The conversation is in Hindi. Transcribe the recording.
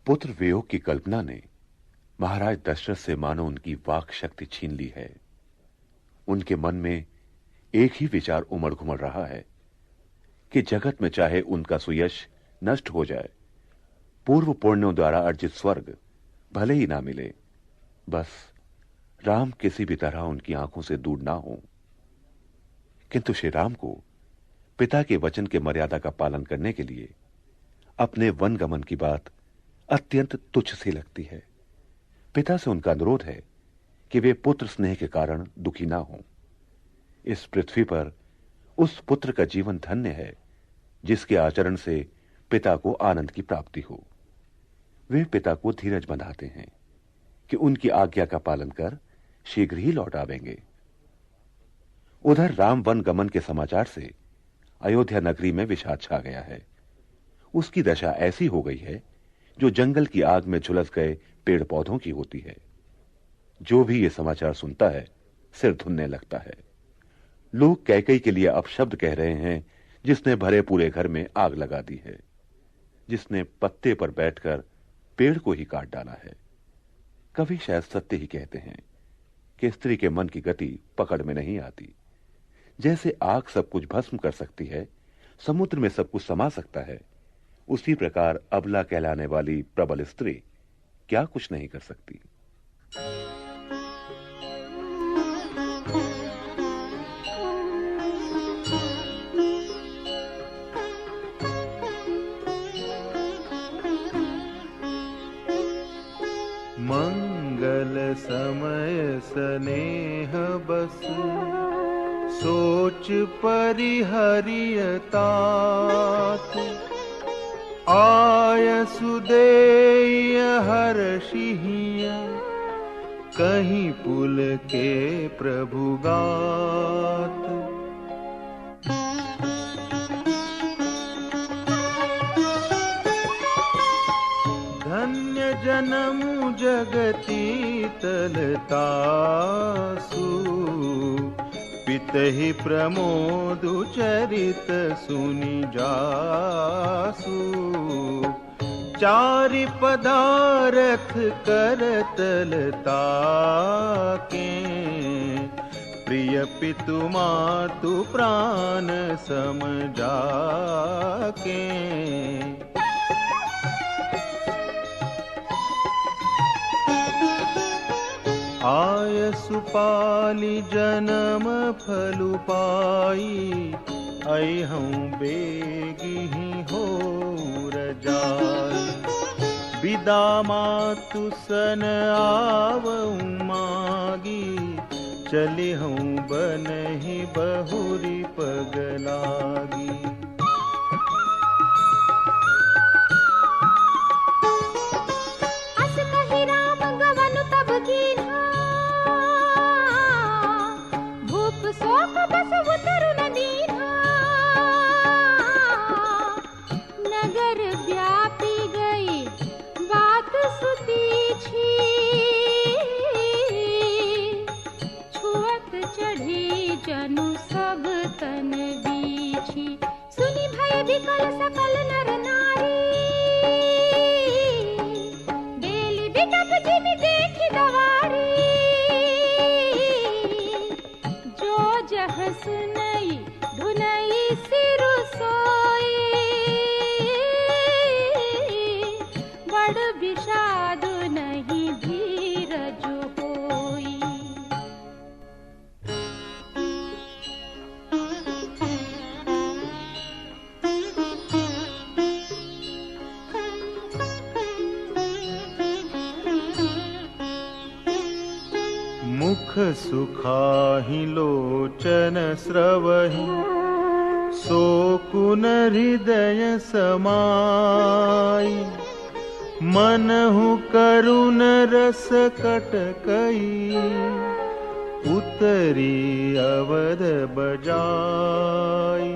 पुत्र वियोग की कल्पना ने महाराज दशरथ से मानो उनकी वाक शक्ति छीन ली है। उनके मन में एक ही विचार उमड़ घुमड़ रहा है कि जगत में चाहे उनका सुयश नष्ट हो जाए, पूर्व पुण्यों द्वारा अर्जित स्वर्ग भले ही ना मिले, बस राम किसी भी तरह उनकी आंखों से दूर ना हो। किंतु श्री राम को पिता के वचन के मर्यादा का पालन करने के लिए अपने वन गमन की बात अत्यंत तुच्छ सी लगती है। पिता से उनका अनुरोध है कि वे पुत्र स्नेह के कारण दुखी ना हों। इस पृथ्वी पर उस पुत्र का जीवन धन्य है जिसके आचरण से पिता को आनंद की प्राप्ति हो। वे पिता को धीरज बंधाते हैं कि उनकी आज्ञा का पालन कर शीघ्र ही लौट आवेंगे। उधर राम वन गमन के समाचार से अयोध्या नगरी में विषाद छा गया है। उसकी दशा ऐसी हो गई है जो जंगल की आग में झुलस गए पेड़ पौधों की होती है। जो भी यह समाचार सुनता है सिर धुनने लगता है। लोग कैकई के लिए अपशब्द कह रहे हैं, जिसने भरे पूरे घर में आग लगा दी है, जिसने पत्ते पर बैठकर पेड़ को ही काट डाला है। कभी शायद सत्य ही कहते हैं कि स्त्री के मन की गति पकड़ में नहीं आती। जैसे आग सब कुछ भस्म कर सकती है, समुद्र में सब कुछ समा सकता है, उसी प्रकार अबला कहलाने वाली प्रबल स्त्री क्या कुछ नहीं कर सकती। मंगल समय स्नेह बस सोच परिहरियतात, आय सुदेय हर्षिहिय कहीं पुल के प्रभुगात। धन्य जनमु जगती तलतासु, पितहि प्रमोदु चरित सुनि जासु। चारि पदारथ करतल ताके, प्रिय पितु मातु प्राण सम जाके। आय सुपाली जन्म फलु पाई, अइहूं बेगिहि हो रजाई। बिदा मातु सन आवऊं मागी, चलिहूं बनहि बहुरी पगलागी। नगर व्यापी गई बात सुती छी, छुअत चढ़ी जनु सब तन बीछी। सुनी भय विकल सकल नर नारी, बेली बिटप जिमि देखी दवारी। जो जह सुनई धुनई सिरु सोई, बड़ विषाद नहीं धीरज होई। मुख सुखाहि लोचन स्रवहि, शोकुन हृदय समाई। मनहु करुण रस कटकई, उतरी अवध बजाई।